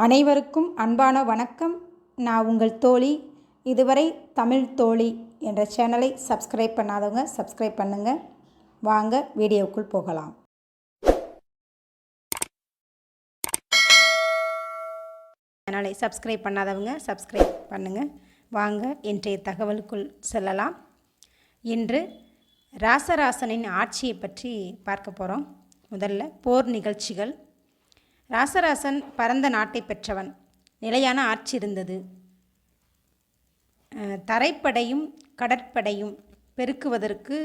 அனைவருக்கும் அன்பான வணக்கம். நான் உங்கள் தோழி. இதுவரை தமிழ் தோழி என்ற சேனலை சப்ஸ்கிரைப் பண்ணாதவங்க சப்ஸ்கிரைப் பண்ணுங்கள். வாங்க வீடியோக்குள் போகலாம். சேனலை சப்ஸ்கிரைப் பண்ணாதவங்க சப்ஸ்கிரைப் பண்ணுங்கள். வாங்க இன்றைய தகவலுக்குள் செல்லலாம். இன்று ராசராசனின் ஆட்சியை பற்றி பார்க்க போகிறோம். முதல்ல போர் நிகழ்ச்சிகள். ராசராசன் பரந்த நாட்டை பெற்றவன். நிலையான ஆட்சி இருந்தது. தரைப்படையும் கடற்படையும் பெருக்குவதற்கு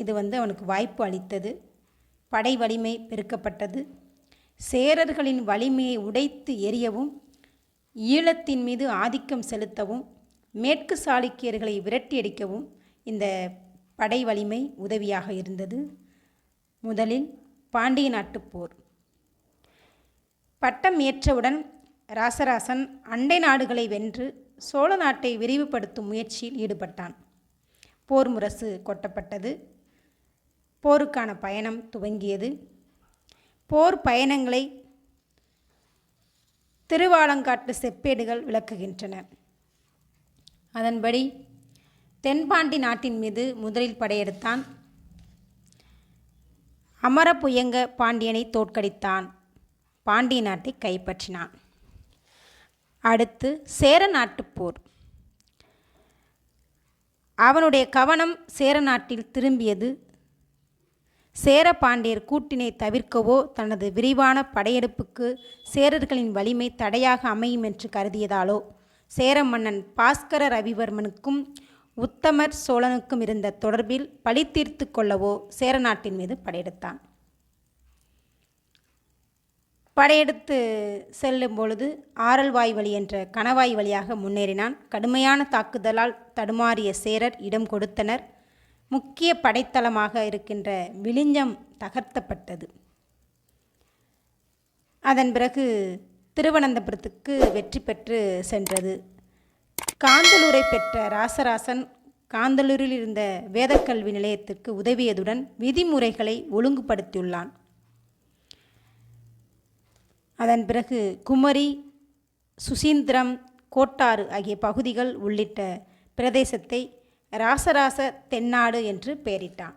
இது அவனுக்கு வாய்ப்பு அளித்தது. படை வலிமை பெருக்கப்பட்டது. சேரர்களின் வலிமையை உடைத்து எறியவும், ஈழத்தின் மீது ஆதிக்கம் செலுத்தவும், மேற்கு சாளுக்கியர்களை விரட்டியடிக்கவும் இந்த படை வலிமை உதவியாக இருந்தது. முதலில் பாண்டிய நாட்டுப் போர். பட்டம் ஏற்றவுடன் ராசராசன் அண்டை நாடுகளை வென்று சோழ நாட்டை விரிவுபடுத்தும் முயற்சியில் ஈடுபட்டான். போர் முரசு கொட்டப்பட்டது. போருக்கான பயணம் துவங்கியது. போர் பயணங்களை திருவாலங்காட்டு செப்பேடுகள் விளக்குகின்றன. அதன்படி தென்பாண்டி நாட்டின் மீது முதலில் படையெடுத்தான். அமரபுயங்க பாண்டியனை தோற்கடித்தான். பாண்டிய நாட்டை கைப்பற்றினான். அடுத்து சேர நாட்டுப் போர். அவனுடைய கவனம் சேர நாட்டில் திரும்பியது. சேர பாண்டியர் கூட்டினை தவிர்க்கவோ தனது விரிவான படையெடுப்புக்கு சேரர்களின் வலிமை தடையாக அமையும் என்று கருதியதாலோ சேர மன்னன் பாஸ்கர ரவிவர்மனுக்கும் உத்தமர் சோழனுக்கும் இருந்த தொடர்பில் பழி தீர்த்து கொள்ளவோ சேர நாட்டின் மீது படையெடுத்தான். படையெடுத்து செல்லும் பொழுது ஆரல்வாய் வழி என்ற கணவாய் வழியாக முன்னேறினான். கடுமையான தாக்குதலால் தடுமாறிய சேரர் இடம் கொடுத்தனர். முக்கிய படைத்தளமாக இருக்கின்ற விழிஞ்சம் தகர்த்தப்பட்டது. அதன் பிறகு திருவனந்தபுரத்துக்கு வெற்றி பெற்று சென்றது. காந்தலூரை பெற்ற ராசராசன் காந்தலூரில் இருந்த வேதக்கல்வி நிலையத்திற்கு உதவியதுடன் விதிமுறைகளை ஒழுங்குபடுத்தியுள்ளான். அதன் பிறகு குமரி, சுசீந்திரம், கோட்டாறு ஆகிய பகுதிகள் உள்ளிட்ட பிரதேசத்தை ராசராச தென்னாடு என்று பெயரிட்டான்.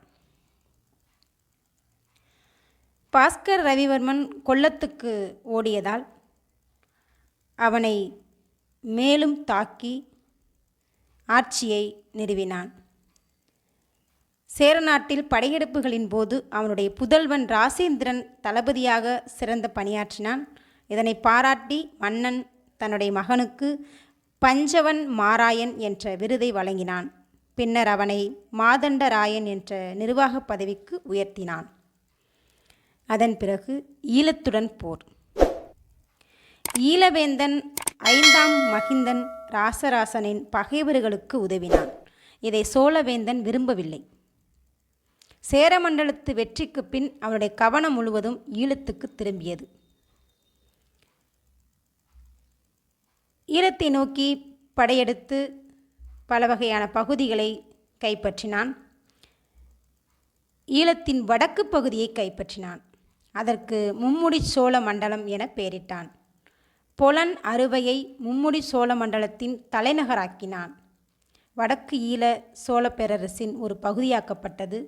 பாஸ்கர் ரவிவர்மன் கொல்லத்துக்கு ஓடியதால் அவனை மேலும் தாக்கி ஆட்சியை நிறுவினான். சேரநாட்டில் படையெடுப்புகளின் போது அவனுடைய புதல்வன் ராசேந்திரன் தளபதியாக சிறந்த பணியாற்றினான். இதனை பாராட்டி மன்னன் தன்னுடைய மகனுக்கு பஞ்சவன் மாராயன் என்ற விருதை வழங்கினான். பின்னர் அவனை மாதண்டராயன் என்ற நிர்வாக பதவிக்கு உயர்த்தினான். அதன் பிறகு ஈழத்துடன் போர். ஈழவேந்தன் 5ஆம் மகிந்தன் ராசராசனின் பகைவர்களுக்கு உதவினான். இதை சோழவேந்தன் விரும்பவில்லை. சேரமண்டலத்து வெற்றிக்கு பின் அவனுடைய கவனம் முழுவதும் ஈழத்துக்கு திரும்பியது. ஈழத்தை நோக்கி படையெடுத்து பல வகையான பகுதிகளை கைப்பற்றினான். ஈழத்தின் வடக்கு பகுதியை கைப்பற்றினான். அதற்கு மும்முடி சோழ மண்டலம் என பெயரிட்டான். பொலன் அறுவையை மும்முடி சோழ மண்டலத்தின் தலைநகராக்கினான். வடக்கு ஈழ சோழ பேரரசின் ஒரு பகுதியாக்கப்பட்டது.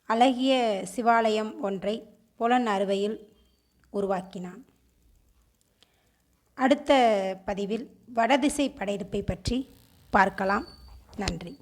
அழகிய சிவாலயம் ஒன்றை பொலன் அறுவையில் உருவாக்கினான். அடுத்த பதிவில் வடதிசை படையெடுப்பை பற்றி பார்க்கலாம். நன்றி.